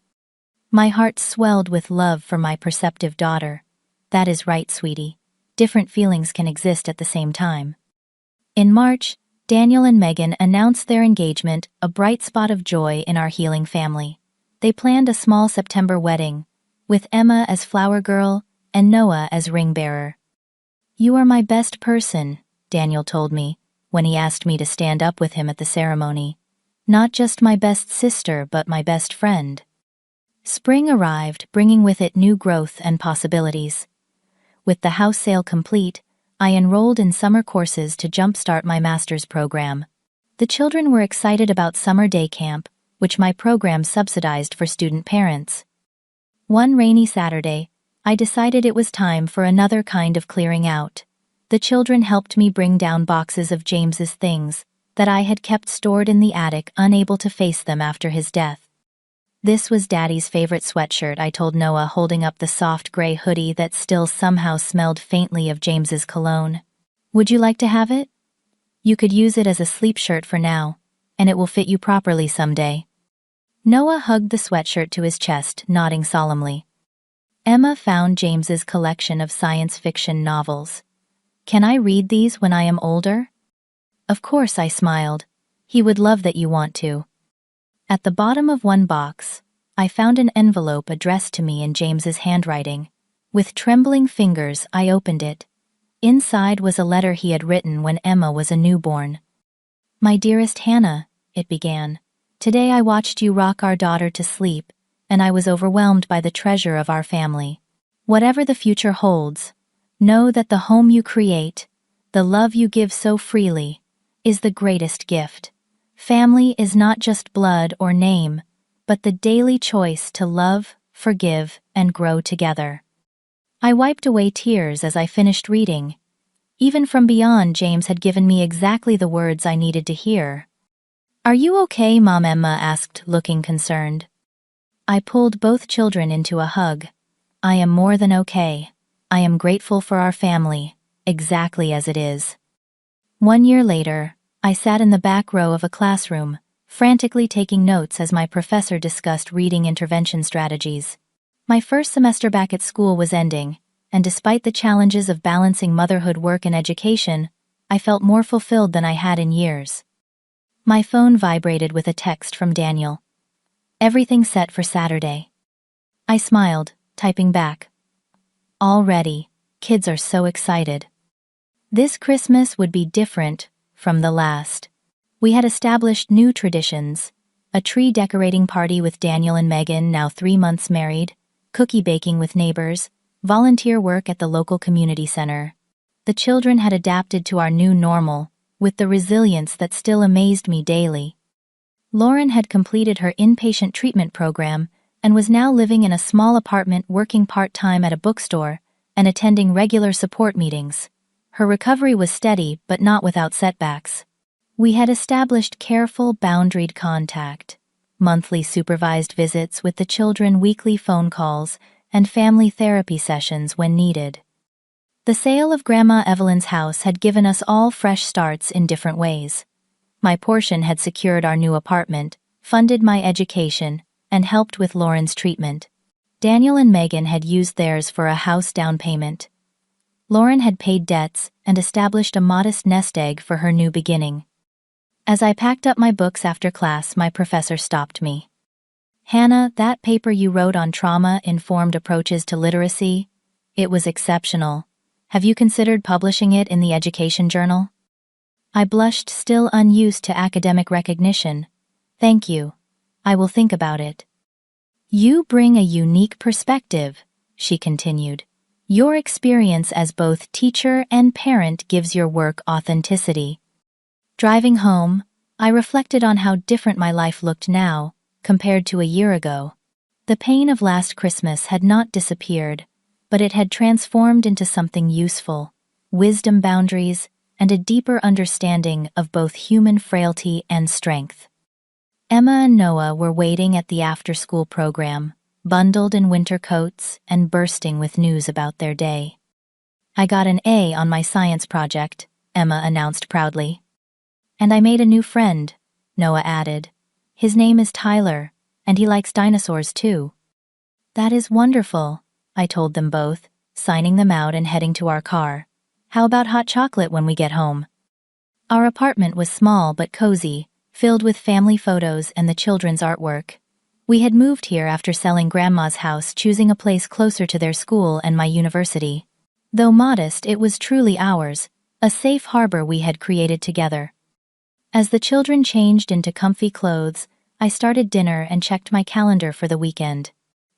Speaker 1: My heart swelled with love for my perceptive daughter. "That is right, sweetie. Different feelings can exist at the same time." In March, Daniel and Megan announced their engagement, a bright spot of joy in our healing family. They planned a small September wedding, with Emma as flower girl and Noah as ring bearer. "You are my best person," Daniel told me, when he asked me to stand up with him at the ceremony. "Not just my best sister, but my best friend." Spring arrived, bringing with it new growth and possibilities. With the house sale complete, I enrolled in summer courses to jumpstart my master's program. The children were excited about summer day camp, which my program subsidized for student parents. One rainy Saturday, I decided it was time for another kind of clearing out. The children helped me bring down boxes of James's things that I had kept stored in the attic, unable to face them after his death. "This was Daddy's favorite sweatshirt," I told Noah, holding up the soft gray hoodie that still somehow smelled faintly of James's cologne. "Would you like to have it? You could use it as a sleep shirt for now, and it will fit you properly someday." Noah hugged the sweatshirt to his chest, nodding solemnly. Emma found James's collection of science fiction novels. "Can I read these when I am older?" "Of course," I smiled. "He would love that you want to." At the bottom of one box, I found an envelope addressed to me in James's handwriting. With trembling fingers, I opened it. Inside was a letter he had written when Emma was a newborn. "My dearest Hannah," it began, "today I watched you rock our daughter to sleep, and I was overwhelmed by the treasure of our family. Whatever the future holds, know that the home you create, the love you give so freely, is the greatest gift. Family is not just blood or name, but the daily choice to love, forgive, and grow together." I wiped away tears as I finished reading. Even from beyond, James had given me exactly the words I needed to hear. "Are you okay, Mom?" Emma asked, looking concerned. I pulled both children into a hug. "I am more than okay. I am grateful for our family, exactly as it is." 1 year later, I sat in the back row of a classroom, frantically taking notes as my professor discussed reading intervention strategies. My first semester back at school was ending, and despite the challenges of balancing motherhood, work, and education, I felt more fulfilled than I had in years. My phone vibrated with a text from Daniel. "Everything set for Saturday." I smiled, typing back. "Already, kids are so excited." This Christmas would be different from the last. We had established new traditions: a tree decorating party with Daniel and Megan, now 3 months married, cookie baking with neighbors, volunteer work at the local community center. The children had adapted to our new normal, with the resilience that still amazed me daily. Lauren had completed her inpatient treatment program and was now living in a small apartment, working part-time at a bookstore and attending regular support meetings. Her recovery was steady but not without setbacks. We had established careful, boundaried contact, monthly supervised visits with the children, weekly phone calls, and family therapy sessions when needed. The sale of Grandma Evelyn's house had given us all fresh starts in different ways. My portion had secured our new apartment, funded my education, and helped with Lauren's treatment. Daniel and Megan had used theirs for a house down payment. Lauren had paid debts and established a modest nest egg for her new beginning. As I packed up my books after class, my professor stopped me. "Hannah, that paper you wrote on trauma-informed approaches to literacy, it was exceptional. Have you considered publishing it in the Education Journal?" I blushed, still unused to academic recognition. "Thank you. I will think about it." "You bring a unique perspective," she continued. "Your experience as both teacher and parent gives your work authenticity." Driving home, I reflected on how different my life looked now, compared to a year ago. The pain of last Christmas had not disappeared, but it had transformed into something useful: wisdom, boundaries, and a deeper understanding of both human frailty and strength. Emma and Noah were waiting at the after-school program, bundled in winter coats and bursting with news about their day. "I got an A on my science project," Emma announced proudly. "And I made a new friend," Noah added. "His name is Tyler, and he likes dinosaurs too." "That is wonderful," I told them both, signing them out and heading to our car. "How about hot chocolate when we get home?" Our apartment was small but cozy, filled with family photos and the children's artwork. We had moved here after selling Grandma's house, choosing a place closer to their school and my university. Though modest, it was truly ours, a safe harbor we had created together. As the children changed into comfy clothes, I started dinner and checked my calendar for the weekend.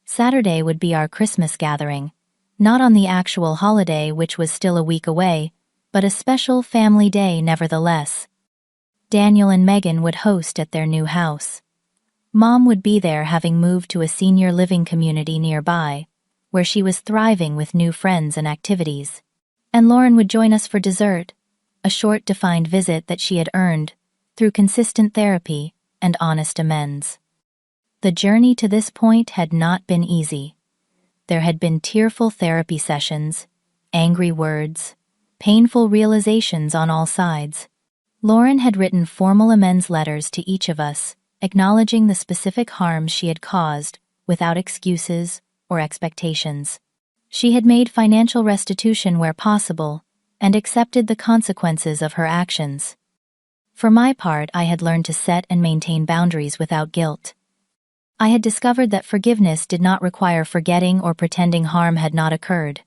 Speaker 1: Saturday would be our Christmas gathering, not on the actual holiday, which was still a week away, but a special family day nevertheless. Daniel and Megan would host at their new house. Mom would be there, having moved to a senior living community nearby, where she was thriving with new friends and activities. And Lauren would join us for dessert, a short, defined visit that she had earned through consistent therapy and honest amends. The journey to this point had not been easy. There had been tearful therapy sessions, angry words, painful realizations on all sides. Lauren had written formal amends letters to each of us, acknowledging the specific harms she had caused without excuses or expectations. She had made financial restitution where possible and accepted the consequences of her actions. For my part, I had learned to set and maintain boundaries without guilt. I had discovered that forgiveness did not require forgetting or pretending harm had not occurred.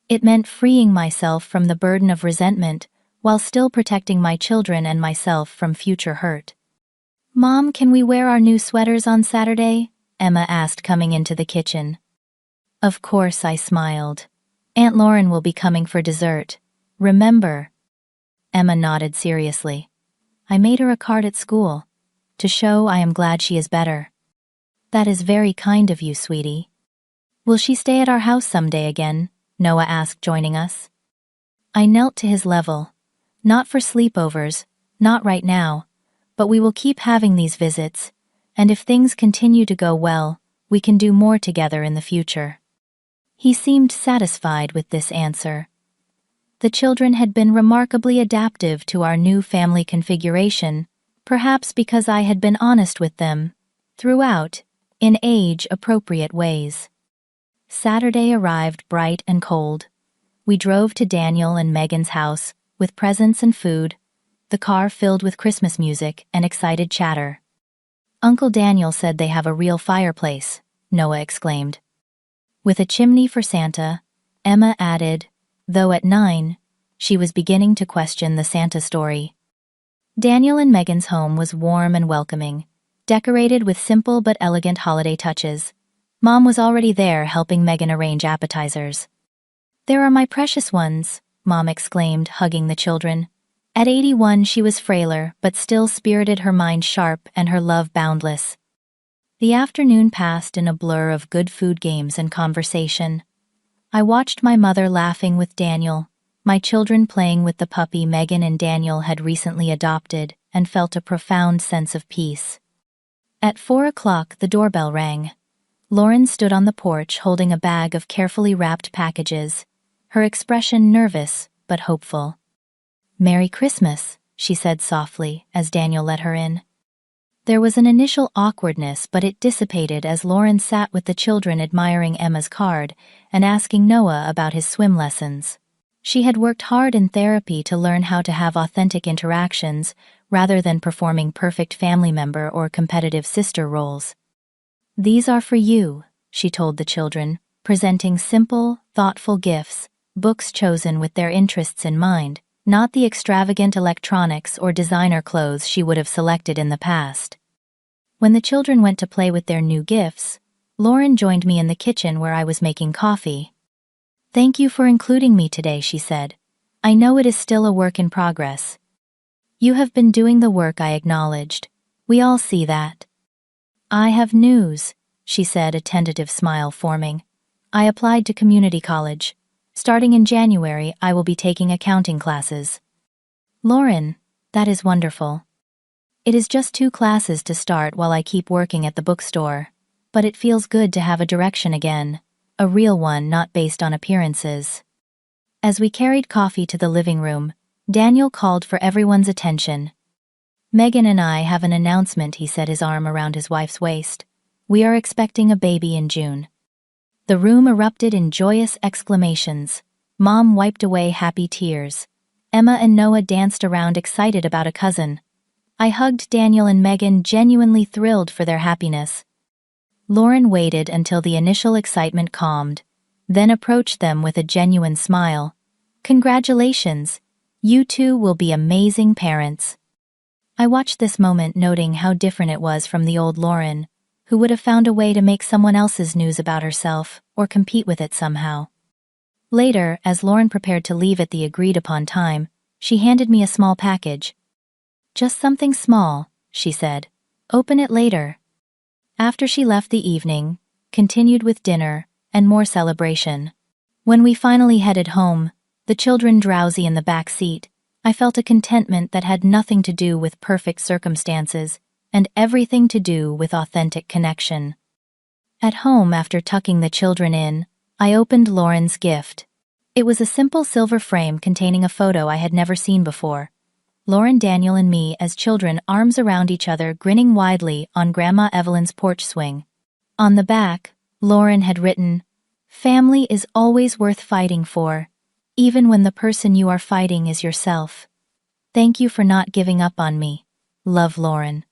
Speaker 1: It meant freeing myself from the burden of resentment while still protecting my children and myself from future hurt. "Mom, can we wear our new sweaters on Saturday?" Emma asked, coming into the kitchen. "Of course," I smiled. "Aunt Lauren will be coming for dessert. Remember?" Emma nodded seriously. "I made her a card at school, to show I am glad she is better." "That is very kind of you, sweetie." "Will she stay at our house someday again?" Noah asked, joining us. I knelt to his level. Not for sleepovers, not right now, but we will keep having these visits, and if things continue to go well, we can do more together in the future. He seemed satisfied with this answer. The children had been remarkably adaptive to our new family configuration, perhaps because I had been honest with them, throughout, in age-appropriate ways. Saturday arrived bright and cold. We drove to Daniel and Megan's house, with presents and food, the car filled with Christmas music and excited chatter. Uncle Daniel said they have a real fireplace, Noah exclaimed. With a chimney for Santa, Emma added, though at 9, she was beginning to question the Santa story. Daniel and Megan's home was warm and welcoming, decorated with simple but elegant holiday touches. Mom was already there helping Megan arrange appetizers. There are my precious ones, Mom exclaimed, hugging the children. At 81 she was frailer, but still spirited, her mind sharp and her love boundless. The afternoon passed in a blur of good food, games, and conversation. I watched my mother laughing with Daniel, my children playing with the puppy Megan and Daniel had recently adopted, and felt a profound sense of peace. At 4 o'clock the doorbell rang. Lauren stood on the porch holding a bag of carefully wrapped packages, her expression nervous but hopeful. "Merry Christmas," she said softly as Daniel let her in. There was an initial awkwardness, but it dissipated as Lauren sat with the children admiring Emma's card and asking Noah about his swim lessons. She had worked hard in therapy to learn how to have authentic interactions rather than performing perfect family member or competitive sister roles. "These are for you," she told the children, presenting simple, thoughtful gifts, books chosen with their interests in mind, not the extravagant electronics or designer clothes she would have selected in the past. When the children went to play with their new gifts, Lauren joined me in the kitchen where I was making coffee. "Thank you for including me today," she said. "I know it is still a work in progress." "You have been doing the work," I acknowledged. "We all see that." "I have news," she said, a tentative smile forming. "I applied to community college. Starting in January, I will be taking accounting classes." "Lauren, that is wonderful." "It is just 2 classes to start while I keep working at the bookstore, but it feels good to have a direction again, a real one, not based on appearances." As we carried coffee to the living room, Daniel called for everyone's attention. "Megan and I have an announcement," he said, his arm around his wife's waist. "We are expecting a baby in June." The room erupted in joyous exclamations. Mom wiped away happy tears. Emma and Noah danced around, excited about a cousin. I hugged Daniel and Megan, genuinely thrilled for their happiness. Lauren waited until the initial excitement calmed, then approached them with a genuine smile. "Congratulations! You two will be amazing parents." I watched this moment, noting how different it was from the old Lauren, who would have found a way to make someone else's news about herself or compete with it somehow. Later, as Lauren prepared to leave at the agreed-upon time, she handed me a small package. "Just something small," she said. "Open it later." After she left the evening, continued with dinner and more celebration. When we finally headed home, the children drowsy in the back seat, I felt a contentment that had nothing to do with perfect circumstances and everything to do with authentic connection. At home, after tucking the children in, I opened Lauren's gift. It was a simple silver frame containing a photo I had never seen before. Lauren, Daniel, and me as children, arms around each other, grinning widely on Grandma Evelyn's porch swing. On the back, Lauren had written, "Family is always worth fighting for, even when the person you are fighting is yourself. Thank you for not giving up on me. Love, Lauren."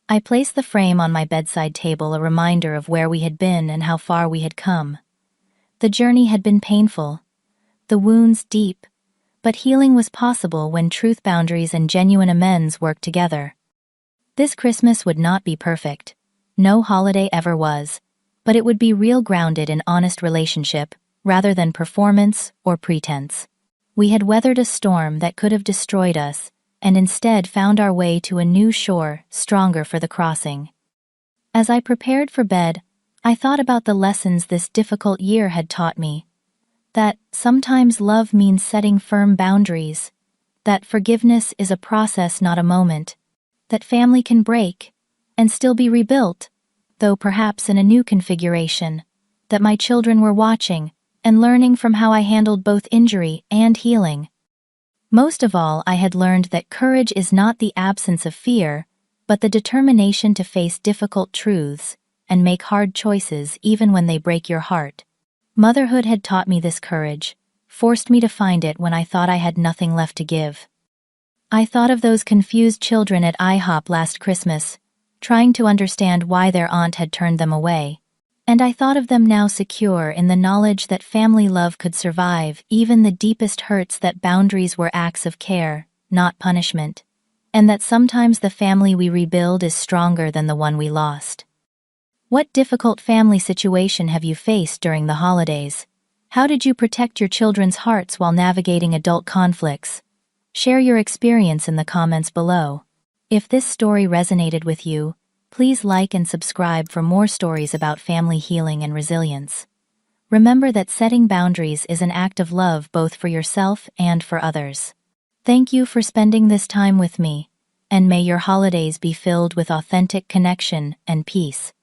Speaker 1: I placed the frame on my bedside table, a reminder of where we had been and how far we had come. The journey had been painful, the wounds deep, but healing was possible when truth, boundaries, and genuine amends worked together. This Christmas would not be perfect. No holiday ever was, but it would be real, grounded in honest relationship, rather than performance or pretense. We had weathered a storm that could have destroyed us, and instead found our way to a new shore, stronger for the crossing. As I prepared for bed, I thought about the lessons this difficult year had taught me. That sometimes love means setting firm boundaries, that forgiveness is a process, not a moment, that family can break and still be rebuilt, though perhaps in a new configuration, that my children were watching and learning from how I handled both injury and healing. Most of all, I had learned that courage is not the absence of fear, but the determination to face difficult truths and make hard choices even when they break your heart. Motherhood had taught me this courage, forced me to find it when I thought I had nothing left to give. I thought of those confused children at IHOP last Christmas, trying to understand why their aunt had turned them away. And I thought of them now secure in the knowledge that family love could survive even the deepest hurts, that boundaries were acts of care, not punishment, and that sometimes the family we rebuild is stronger than the one we lost. What difficult family situation have you faced during the holidays? How did you protect your children's hearts while navigating adult conflicts? Share your experience in the comments below. If this story resonated with you, please like and subscribe for more stories about family healing and resilience. Remember that setting boundaries is an act of love both for yourself and for others. Thank you for spending this time with me, and may your holidays be filled with authentic connection and peace.